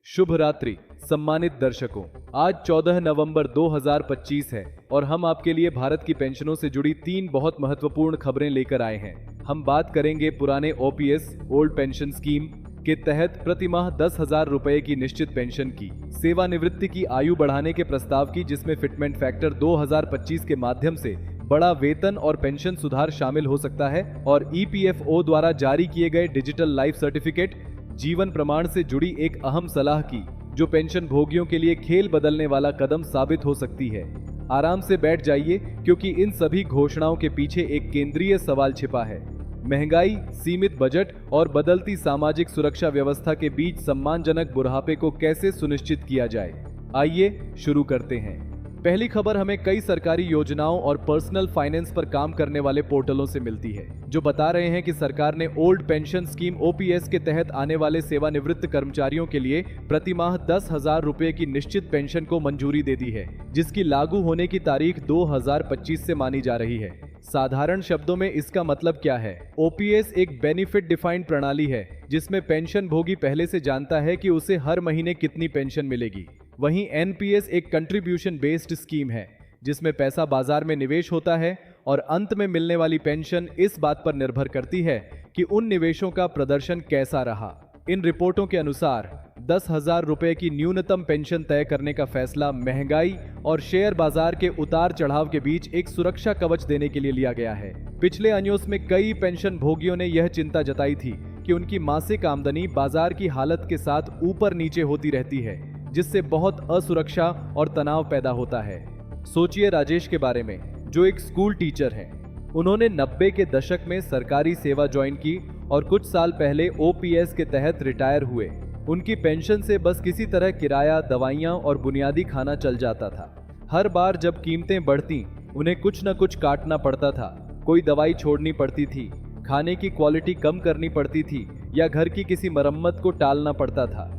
शुभ रात्रि सम्मानित दर्शकों। आज 14 नवंबर 2025 है और हम आपके लिए भारत की पेंशनों से जुड़ी 3 बहुत महत्वपूर्ण खबरें लेकर आए हैं। हम बात करेंगे पुराने ओपीएस ओल्ड पेंशन स्कीम के तहत प्रति माह 10,000 रुपए की निश्चित पेंशन की, सेवानिवृत्ति की आयु बढ़ाने के प्रस्ताव की जिसमें फिटमेंट फैक्टर 2025 के माध्यम से बड़ा वेतन और पेंशन सुधार शामिल हो सकता है, और ईपीएफओ द्वारा जारी किए गए डिजिटल लाइफ सर्टिफिकेट जीवन प्रमाण से जुड़ी एक अहम सलाह की, जो पेंशन भोगियों के लिए खेल बदलने वाला कदम साबित हो सकती है। आराम से बैठ जाइए क्योंकि इन सभी घोषणाओं के पीछे एक केंद्रीय सवाल छिपा है। महंगाई, सीमित बजट और बदलती सामाजिक सुरक्षा व्यवस्था के बीच सम्मानजनक बुढ़ापे को कैसे सुनिश्चित किया जाए, आइए शुरू करते हैं। पहली खबर हमें कई सरकारी योजनाओं और पर्सनल फाइनेंस पर काम करने वाले पोर्टलों से मिलती है, जो बता रहे हैं कि सरकार ने ओल्ड पेंशन स्कीम ओपीएस के तहत आने वाले सेवानिवृत्त कर्मचारियों के लिए प्रति माह 10,000 रुपए की निश्चित पेंशन को मंजूरी दे दी है, जिसकी लागू होने की तारीख 2025 से मानी जा रही है। साधारण शब्दों में इसका मतलब क्या है? ओपीएस एक बेनिफिट डिफाइंड प्रणाली है जिसमें पेंशन भोगी पहले से जानता है कि उसे हर महीने कितनी पेंशन मिलेगी। वहीं एनपीएस एक कंट्रीब्यूशन बेस्ड स्कीम है जिसमें पैसा बाजार में निवेश होता है और अंत में मिलने वाली पेंशन इस बात पर निर्भर करती है कि उन निवेशों का प्रदर्शन कैसा रहा। इन रिपोर्टों के अनुसार 10,000 रुपए की न्यूनतम पेंशन तय करने का फैसला महंगाई और शेयर बाजार के उतार चढ़ाव के बीच एक सुरक्षा कवच देने के लिए लिया गया है। पिछले अन्योस में कई पेंशन भोगियों ने यह चिंता जताई थी कि उनकी मासिक आमदनी बाजार की हालत के साथ ऊपर नीचे होती रहती है, जिससे बहुत असुरक्षा और तनाव पैदा होता है। सोचिए राजेश के बारे में, जो एक स्कूल टीचर हैं। उन्होंने 90 के दशक में सरकारी सेवा ज्वाइन की और कुछ साल पहले ओपीएस के तहत रिटायर हुए। उनकी पेंशन से बस किसी तरह किराया, दवाइयां और बुनियादी खाना चल जाता था। हर बार जब कीमतें बढ़ती, उन्हें कुछ न कुछ काटना पड़ता था। कोई दवाई छोड़नी पड़ती थी, खाने की क्वालिटी कम करनी पड़ती थी या घर की किसी मरम्मत को टालना पड़ता था।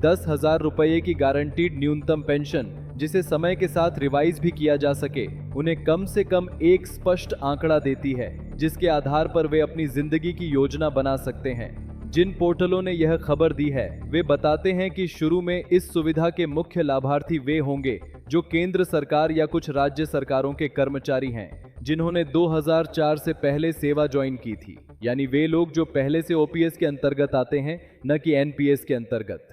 10,000 रुपये की गारंटीड न्यूनतम पेंशन, जिसे समय के साथ रिवाइज भी किया जा सके, उन्हें कम से कम एक स्पष्ट आंकड़ा देती है जिसके आधार पर वे अपनी जिंदगी की योजना बना सकते हैं। जिन पोर्टलों ने यह खबर दी है वे बताते हैं कि शुरू में इस सुविधा के मुख्य लाभार्थी वे होंगे जो केंद्र सरकार या कुछ राज्य सरकारों के कर्मचारी हैं, जिन्होंने 2004 से पहले सेवा ज्वाइन की थी, यानी वे लोग जो पहले से ओपीएस के अंतर्गत आते हैं, न कि एनपीएस के अंतर्गत।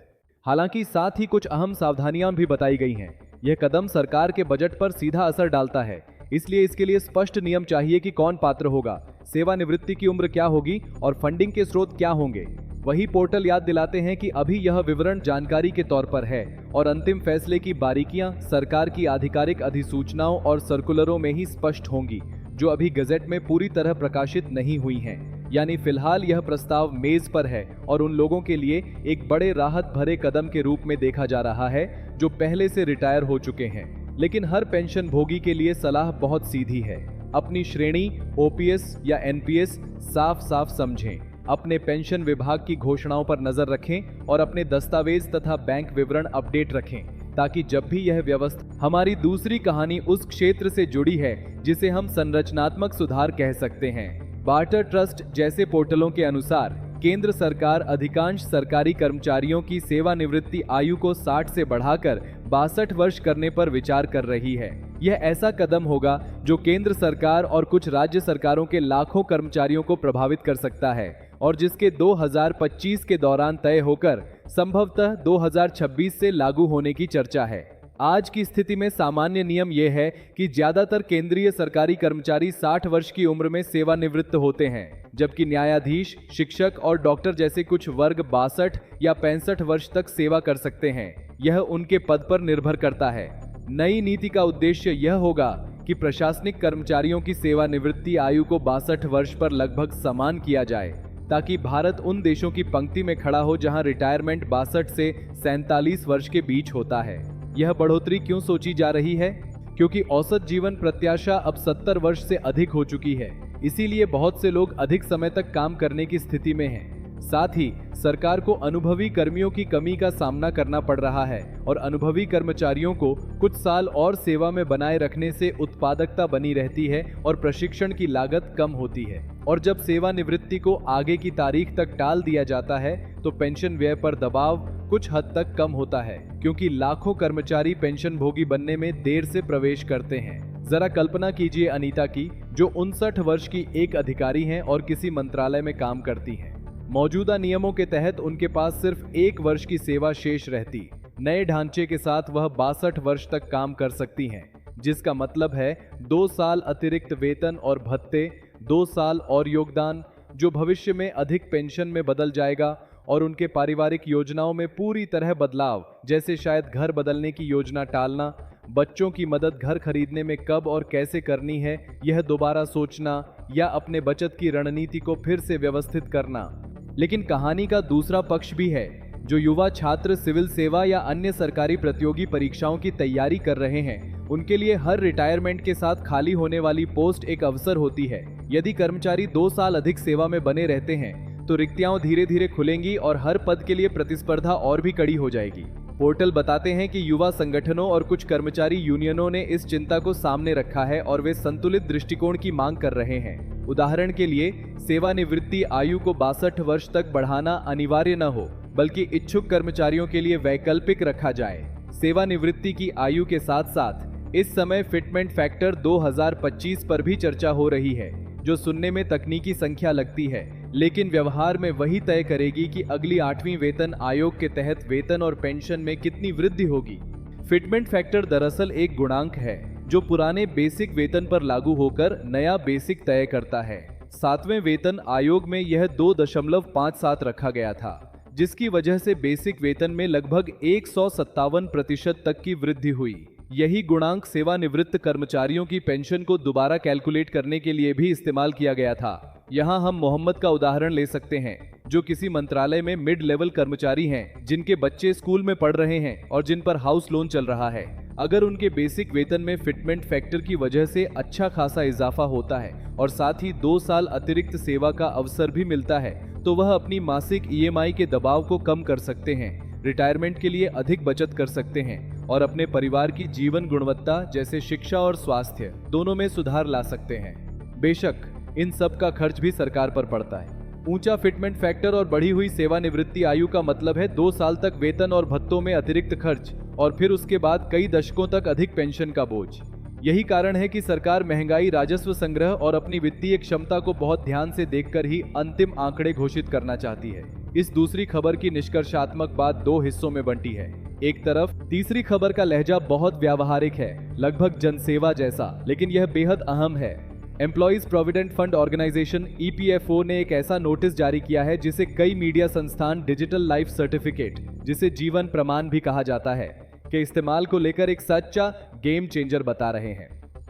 हालांकि साथ ही कुछ अहम सावधानियां भी बताई गई हैं। यह कदम सरकार के बजट पर सीधा असर डालता है, इसलिए इसके लिए स्पष्ट नियम चाहिए कि कौन पात्र होगा, सेवानिवृत्ति की उम्र क्या होगी और फंडिंग के स्रोत क्या होंगे। वही पोर्टल याद दिलाते हैं कि अभी यह विवरण जानकारी के तौर पर है और अंतिम फैसले की बारीकियां सरकार की आधिकारिक अधिसूचनाओं और सर्कुलरों में ही स्पष्ट होंगी, जो अभी गजेट में पूरी तरह प्रकाशित नहीं हुई हैं। यानी फिलहाल यह प्रस्ताव मेज पर है और उन लोगों के लिए एक बड़े राहत भरे कदम के रूप में देखा जा रहा है जो पहले से रिटायर हो चुके हैं। लेकिन हर पेंशन भोगी के लिए सलाह बहुत सीधी है। अपनी श्रेणी ओपीएस या एनपीएस साफ साफ समझें, अपने पेंशन विभाग की घोषणाओं पर नजर रखें और अपने दस्तावेज तथा बैंक विवरण अपडेट रखें, ताकि जब भी यह व्यवस्था हमारी दूसरी कहानी उस क्षेत्र से जुड़ी है जिसे हम संरचनात्मक सुधार कह सकते हैं। बार्टर ट्रस्ट जैसे पोर्टलों के अनुसार केंद्र सरकार अधिकांश सरकारी कर्मचारियों की सेवानिवृत्ति आयु को 60 से बढ़ाकर 62 वर्ष करने पर विचार कर रही है। यह ऐसा कदम होगा जो केंद्र सरकार और कुछ राज्य सरकारों के लाखों कर्मचारियों को प्रभावित कर सकता है और जिसके 2025 के दौरान तय होकर संभवतः 2026 से लागू होने की चर्चा है। आज की स्थिति में सामान्य नियम यह है कि ज्यादातर केंद्रीय सरकारी कर्मचारी 60 वर्ष की उम्र में सेवानिवृत्त होते हैं, जबकि न्यायाधीश, शिक्षक और डॉक्टर जैसे कुछ वर्ग 62 या 65 वर्ष तक सेवा कर सकते हैं। यह उनके पद पर निर्भर करता है। नई नीति का उद्देश्य यह होगा कि प्रशासनिक कर्मचारियों की सेवानिवृत्ति आयु को 62 वर्ष पर लगभग समान किया जाए, ताकि भारत उन देशों की पंक्ति में खड़ा हो जहां रिटायरमेंट 62 से 47 वर्ष के बीच होता है। यह बढ़ोतरी क्यों सोची जा रही है? क्योंकि औसत जीवन प्रत्याशा अब 70 वर्ष से अधिक हो चुकी है। इसीलिए बहुत से लोग अधिक समय तक काम करने की स्थिति में हैं। साथ ही सरकार को अनुभवी कर्मियों की कमी का सामना करना पड़ रहा है और अनुभवी कर्मचारियों को कुछ साल और सेवा में बनाए रखने से उत्पादकता बनी रहती है और प्रशिक्षण की लागत कम होती है। और जब सेवानिवृत्ति को आगे की तारीख तक टाल दिया जाता है तो पेंशन व्यय पर दबाव कुछ हद तक कम होता है, क्योंकि लाखों कर्मचारी पेंशन भोगी बनने में देर से प्रवेश करते हैं। जरा कल्पना कीजिए अनीता की, जो 59 वर्ष की एक अधिकारी हैं और किसी मंत्रालय में काम करती हैं। मौजूदा नियमों के तहत उनके पास सिर्फ 1 वर्ष की सेवा शेष रहती। नए ढांचे के साथ वह 62 वर्ष तक काम कर सकती हैं, जिसका मतलब है 2 साल अतिरिक्त वेतन और भत्ते, 2 साल और योगदान, जो भविष्य में अधिक पेंशन में बदल जाएगा, और उनके पारिवारिक योजनाओं में पूरी तरह बदलाव, जैसे शायद घर बदलने की योजना टालना, बच्चों की मदद घर खरीदने में कब और कैसे करनी है यह दोबारा सोचना, या अपने बचत की रणनीति को फिर से व्यवस्थित करना। लेकिन कहानी का दूसरा पक्ष भी है। जो युवा छात्र सिविल सेवा या अन्य सरकारी प्रतियोगी परीक्षाओं की तैयारी कर रहे हैं, उनके लिए हर रिटायरमेंट के साथ खाली होने वाली पोस्ट एक अवसर होती है। यदि कर्मचारी 2 साल अधिक सेवा में बने रहते हैं तो रिक्तियां धीरे धीरे खुलेंगी और हर पद के लिए प्रतिस्पर्धा और भी कड़ी हो जाएगी। पोर्टल बताते हैं कि युवा संगठनों और कुछ कर्मचारी यूनियनों ने इस चिंता को सामने रखा है और वे संतुलित दृष्टिकोण की मांग कर रहे हैं। उदाहरण के लिए, सेवानिवृत्ति आयु को 62 वर्ष तक बढ़ाना अनिवार्य न हो, बल्कि इच्छुक कर्मचारियों के लिए वैकल्पिक रखा जाए। सेवानिवृत्ति की आयु के साथ साथ इस समय फिटमेंट फैक्टर 2025 पर भी चर्चा हो रही है, जो सुनने में तकनीकी संख्या लगती है, लेकिन व्यवहार में वही तय करेगी कि अगली 8वीं वेतन आयोग के तहत वेतन और पेंशन में कितनी वृद्धि होगी। फिटमेंट फैक्टर दरअसल एक गुणांक है जो पुराने बेसिक वेतन पर लागू होकर नया बेसिक तय करता है। 7वें वेतन आयोग में यह 2.57 रखा गया था, जिसकी वजह से बेसिक वेतन में लगभग 157% तक की वृद्धि हुई। यही गुणांक सेवानिवृत्त कर्मचारियों की पेंशन को दोबारा कैलकुलेट करने के लिए भी इस्तेमाल किया गया था। यहाँ हम मोहम्मद का उदाहरण ले सकते हैं, जो किसी मंत्रालय में मिड लेवल कर्मचारी हैं, जिनके बच्चे स्कूल में पढ़ रहे हैं और जिन पर हाउस लोन चल रहा है। अगर उनके बेसिक वेतन में फिटमेंट फैक्टर की वजह से अच्छा खासा इजाफा होता है और साथ ही 2 साल अतिरिक्त सेवा का अवसर भी मिलता है, तो वह अपनी मासिक EMI के दबाव को कम कर सकते हैं, रिटायरमेंट के लिए अधिक बचत कर सकते हैं और अपने परिवार की जीवन गुणवत्ता जैसे शिक्षा और स्वास्थ्य दोनों में सुधार ला सकते हैं। बेशक इन सब का खर्च भी सरकार पर पड़ता है। ऊंचा फिटमेंट फैक्टर और बढ़ी हुई सेवानिवृत्ति आयु का मतलब है 2 साल तक वेतन और भत्तों में अतिरिक्त खर्च और फिर उसके बाद कई दशकों तक अधिक पेंशन का बोझ। यही कारण है कि सरकार महंगाई, राजस्व संग्रह और अपनी वित्तीय क्षमता को बहुत ध्यान से देखकर ही अंतिम आंकड़े घोषित करना चाहती है। इस दूसरी खबर की निष्कर्षात्मक बात 2 हिस्सों में बंटी है। एक तरफ तीसरी खबर का लहजा बहुत व्यावहारिक है, लगभग जनसेवा जैसा, लेकिन यह बेहद अहम है। Employees provident fund organisation EPFO ने एक ऐसा नोटिस जारी किया है जिसे कई मीडिया संस्थान डिजिटल लाइफ सर्टिफिकेट, जिसे जीवन प्रमाण भी कहा जाता है, के इस्तेमाल को लेकर एक सच्चा गेम चेंजर बता रहे हैं।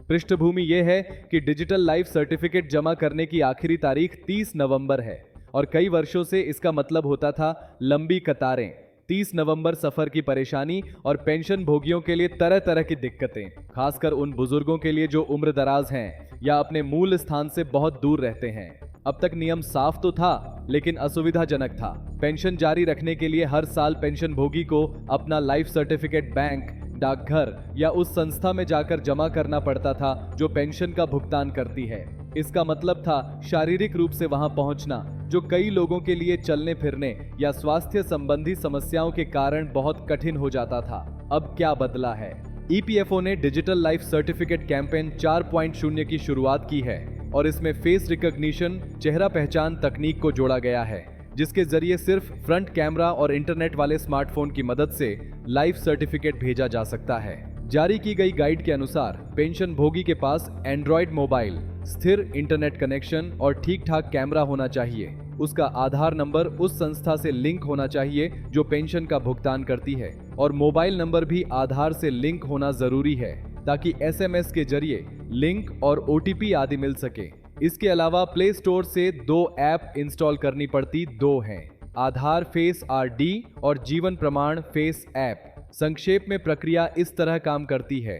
पृष्ठभूमि यह है कि डिजिटल लाइफ सर्टिफिकेट जमा करने की आखिरी तारीख 30 नवंबर है और कई वर्षों से इसका मतलब होता था लंबी कतारें, 30 नवंबर सफर की परेशानी और पेंशन भोगियों के लिए तरह तरह की दिक्कतें, खासकर उन बुजुर्गों के लिए जो उम्र दराज हैं या अपने मूल स्थान से बहुत दूर रहते हैं। अब तक नियम साफ तो था, लेकिन असुविधाजनक था। पेंशन जारी रखने के लिए हर साल पेंशन भोगी को अपना लाइफ सर्टिफिकेट बैंक, डाकघर या उस संस्था में जाकर जमा करना पड़ता था जो पेंशन का भुगतान करती है। इसका मतलब था शारीरिक रूप से वहां पहुंचना, जो कई लोगों के लिए चलने फिरने या स्वास्थ्य संबंधी समस्याओं के कारण बहुत कठिन हो जाता था। अब क्या बदला है? EPFO ने डिजिटल लाइफ सर्टिफिकेट कैंपेन 4.0 की शुरुआत की है और इसमें फेस रिकॉग्निशन, चेहरा पहचान तकनीक को जोड़ा गया है, जिसके जरिए सिर्फ फ्रंट कैमरा और इंटरनेट वाले स्मार्टफोन की मदद से लाइफ सर्टिफिकेट भेजा जा सकता है। जारी की गई गाइड के अनुसार पेंशन भोगी के पास एंड्रॉयड मोबाइल, स्थिर इंटरनेट कनेक्शन और ठीक ठाक कैमरा होना चाहिए। उसका आधार नंबर उस संस्था से लिंक होना चाहिए जो पेंशन का भुगतान करती है और मोबाइल नंबर भी आधार से लिंक होना जरूरी है ताकि SMS के जरिए लिंक और OTP आदि मिल सके। इसके अलावा प्ले स्टोर से 2 ऐप इंस्टॉल करनी पड़ती, 2 हैं, आधार फेस RD और जीवन प्रमाण फेस ऐप। संक्षेप में प्रक्रिया इस तरह काम करती है।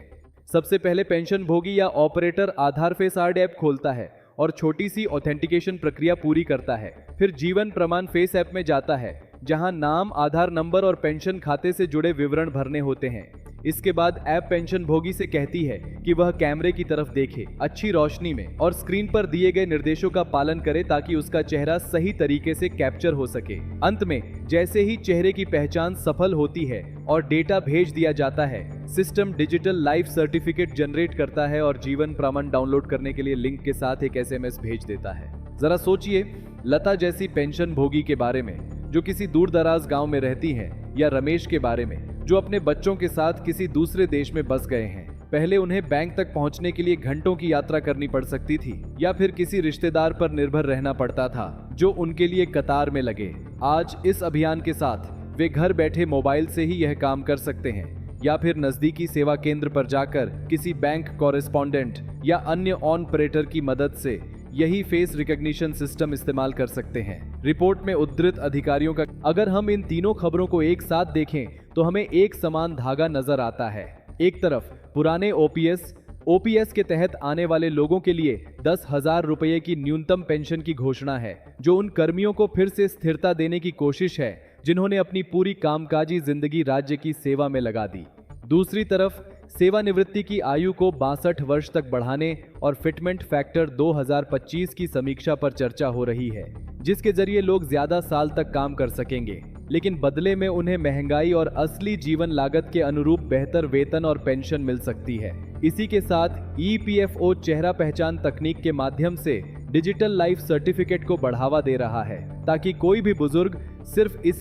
सबसे पहले पेंशन भोगी या ऑपरेटर आधार फेस RD ऐप खोलता है और छोटी सी ऑथेंटिकेशन प्रक्रिया पूरी करता है। फिर जीवन प्रमाण फेस ऐप में जाता है, जहां नाम, आधार नंबर और पेंशन खाते से जुड़े विवरण भरने होते हैं। इसके बाद ऐप पेंशन भोगी से कहती है कि वह कैमरे की तरफ देखे, अच्छी रोशनी में, और स्क्रीन पर दिए गए निर्देशों का पालन करे ताकि उसका चेहरा सही तरीके से कैप्चर हो सके। अंत में जैसे ही चेहरे की पहचान सफल होती है और डेटा भेज दिया जाता है, system digital life certificate generate करता है और जीवन प्रमाण डाउनलोड करने के लिए लिंक के साथ एक SMS भेज देता है। जरा सोचिए, लता जैसी पेंशन भोगी के बारे में जो किसी दूर दराज गांव में रहती हैं, या रमेश के बारे में जो अपने बच्चों के साथ किसी दूसरे देश में बस गए हैं। पहले उन्हें बैंक तक पहुंचने के लिए घंटों की यात्रा करनी पड़ सकती थी, या फिर किसी रिश्तेदार पर निर्भर रहना पड़ता था जो उनके लिए कतार में लगे। आज इस अभियान के साथ वे घर बैठे मोबाइल से ही यह काम कर सकते हैं, या फिर नजदीकी सेवा केंद्र पर जाकर किसी बैंक कॉरेस्पॉन्डेंट या अन्य ऑपरेटर की मदद से यही फेस रिकॉग्निशन सिस्टम इस्तेमाल कर सकते हैं। रिपोर्ट में उद्धृत अधिकारियों का अगर हम इन तीनों खबरों को एक साथ देखें तो हमें एक समान धागा नजर आता है। एक तरफ पुराने ओपीएस के तहत आने वाले लोगों के लिए 10,000 रुपये की न्यूनतम पेंशन की घोषणा है, जो उन कर्मियों को फिर से स्थिरता देने की कोशिश है जिन्होंने अपनी पूरी कामकाजी जिंदगी राज्य की सेवा में लगा दी। दूसरी तरफ सेवानिवृत्ति की आयु को 62 वर्ष तक बढ़ाने और फिटमेंट फैक्टर 2025 की समीक्षा पर चर्चा हो रही है, जिसके जरिए लोग ज्यादा साल तक काम कर सकेंगे, लेकिन बदले में उन्हें महंगाई और असली जीवन लागत के अनुरूप बेहतर वेतन और पेंशन मिल सकती है। इसी के साथ EPFO चेहरा पहचान तकनीक के माध्यम से डिजिटल लाइफ सर्टिफिकेट को बढ़ावा दे रहा है, ताकि कोई भी बुजुर्ग सिर्फ इस